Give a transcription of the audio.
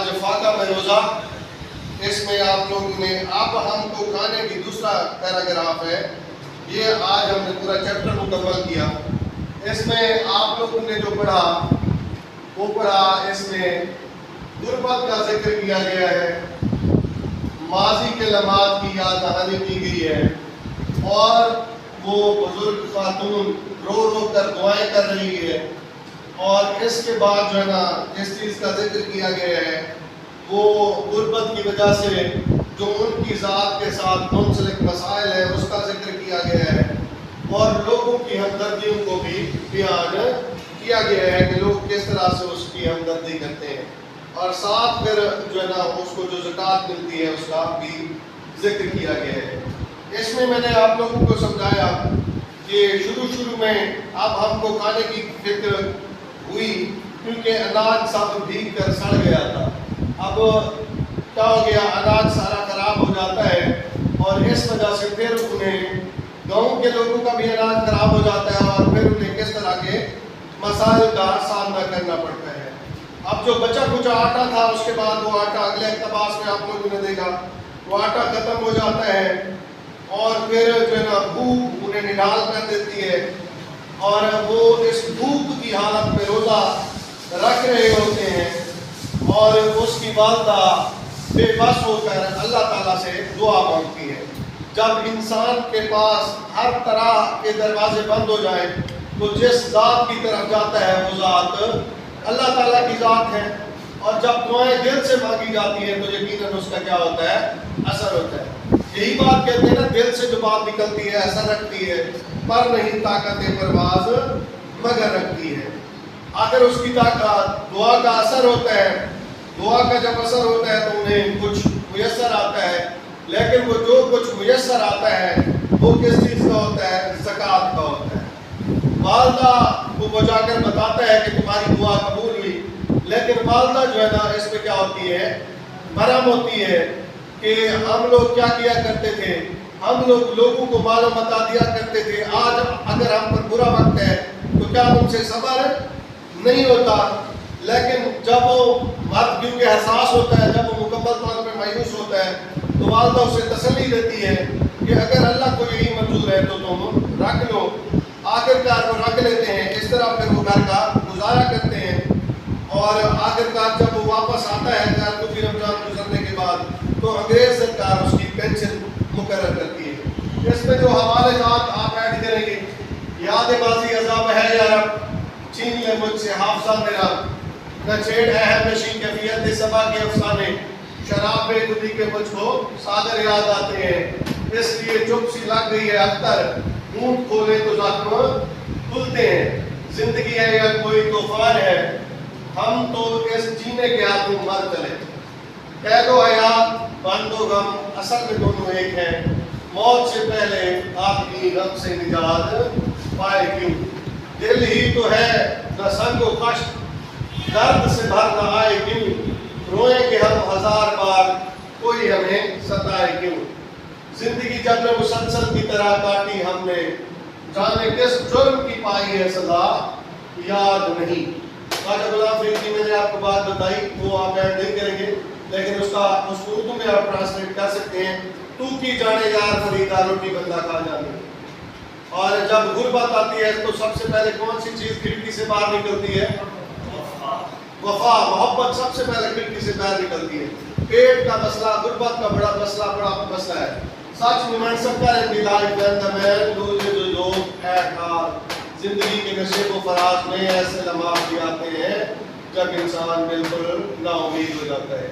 آج فاقہ میں روزہ، اس میں آپ لوگوں نے اب ہم کو کھانے کی دوسرا پیراگراف ہے، یہ آج ہم نے پورا چیپٹر مکمل کیا۔ اس میں آپ لوگوں نے جو پڑھا وہ پڑھا، اس میں غربت کا ذکر کیا گیا ہے، ماضی کے لمحات کی یاد دہانی کی گئی ہے، اور وہ بزرگ خاتون رو رو کر دعائیں کر رہی ہے، اور اس کے بعد جو ہے نا جس چیز کا ذکر کیا گیا ہے وہ غربت کی وجہ سے جو ان کی ذات کے ساتھ منسلک مسائل ہیں اس کا ذکر کیا گیا ہے، اور لوگوں کی ہمدردیوں کو بھی بیان کیا گیا ہے کہ لوگ کس طرح سے اس کی ہمدردی کرتے ہیں، اور ساتھ پھر جو ہے نا اس کو جو زکوٰۃ ملتی ہے اس کا بھی ذکر کیا گیا ہے۔ اس میں نے آپ لوگوں کو سمجھایا کہ شروع میں اب ہم کو کھانے کی فکر ہوئی کیونکہ اناج سب بھیگ کر سڑ گیا تھا۔ اب کیا ہو گیا، اناج سارا خراب ہو جاتا ہے، اور اس وجہ سے پھر انہیں گاؤں کے لوگوں کا بھی اناج خراب ہو جاتا ہے، اور پھر انہیں کس طرح کے مسائل کا سامنا کرنا پڑتا ہے۔ اب جو بچا کچا آٹا تھا اس کے بعد وہ آٹا اگلے اقتباس میں آپ لوگوں نے دیکھا وہ آٹا ختم ہو جاتا ہے، اور پھر جو ہے نا بھوک انہیں نڈال کر دیتی ہے، اور وہ اس بھوک کی حالت میں روزہ رکھ رہے ہوتے ہیں، اور اس کی والدہ بے بس ہو کر اللہ تعالیٰ سے دعا مانگتی ہے۔ جب انسان کے پاس ہر طرح کے دروازے بند ہو جائیں تو جس ذات کی طرف جاتا ہے وہ ذات اللہ تعالیٰ کی ذات ہے، اور جب دعائیں دل سے مانگی جاتی ہیں تو یقیناً اس کا کیا ہوتا ہے، اثر ہوتا ہے۔ یہی بات کہتے ہیں نا، دل سے جو بات نکلتی ہے اثر رکھتی ہے، پر نہیں طاقت پرواز مگر رکھتی ہے۔ آخر اس کی طاقت دعا کا اثر ہوتا ہے، دعا کا جب اثر ہوتا ہے تو انہیں کچھ میسر آتا ہے، لیکن وہ جو کچھ میسر آتا ہے وہ کس چیز کا ہوتا ہے، زکوٰۃ کا ہوتا ہے۔ والدہ کو وہ جا کر بتاتا ہے کہ تمہاری دعا قبول ہوئی، لیکن والدہ جو ہے نا اس پہ کیا ہوتی ہے، برہم ہوتی ہے کہ ہم لوگ کیا کیا کرتے تھے، ہم لوگ لوگوں کو مال و متاع دیا کرتے تھے، آج اگر ہم پر برا وقت ہے تو کیا تم سے صبر نہیں ہوتا؟ لیکن جب وہ مرد کیونکہ حساس ہوتا ہے، جب وہ مکمل طور پہ مایوس ہوتا ہے تو والدہ اسے تسلی دیتی ہے کہ اگر اللہ کو یہی منظور ہے تو تم رکھ لو۔ آخرکار وہ رکھ لیتے ہیں، اس طرح پھر وہ گھر کا گزارا کرتے ہیں، اور آخرکار جب وہ واپس آتا ہے گھر کو بھی رمضان گزرنے کے بعد تو انگریز سرکار اس کی پینشن مقرر کرتی ہے۔ اس میں جو حوالے جات آپ ایڈ کریں گے، یاد بازی عذاب ہے یا رب، چھین لے مجھ سے حافظہ میرا، نہ چھیڑ اہم نشین کیفیت صبا کے افسانے، شراب بے خودی کے مجھ کو ساگر یاد آتے ہیں، اس لیے چپ سی لگ گئی ہے اختر، اونٹ کھولے تو زخم کھلتے ہیں، زندگی ہے یا کوئی طوفان ہے، ہم تو اس جینے کے ہاتھوں مر چلے، قید و حیات بند و غم اصل میں دونوں ایک ہیں، موت سے پہلے آپ کی غم سے نجات پائے کیوں، دل ہی تو ہے نہ سنگ و خشک، درد سے بھر نہ آئے کیوں، روئیں کہ ہم ہزار بار کوئی ہمیں ستائے کیوں، زندگی جب نے مسلسل کی طرح کاٹی ہم نے، جانے کس جرم کی پائی ہے سزا یاد نہیں۔ خواجہ غلام فرید کی میں نے آپ کو بات بتائی، وہ آپ ایڈ نہیں کریں گے، لیکن اس کو اردو میں آپ ٹرانسلیٹ کر سکتے ہیں، تو کی جانے یار فریدا روٹی بندہ کھا جانے۔ اور جب غربت آتی ہے تو سب سے پہلے کون سی چیز کھڑکی سے باہر نکلتی ہے؟ وفا، محبت سب سے پہلے کھڑکی سے باہر نکلتی ہے۔ پیٹ کا مسئلہ، غربت کا بڑا مسئلہ ہے۔ سچ میں سب کا زندگی کے نشیب و فراز میں ایسے لمحات بھی آتے ہیں جب انسان بالکل نا امید ہو جاتا ہے۔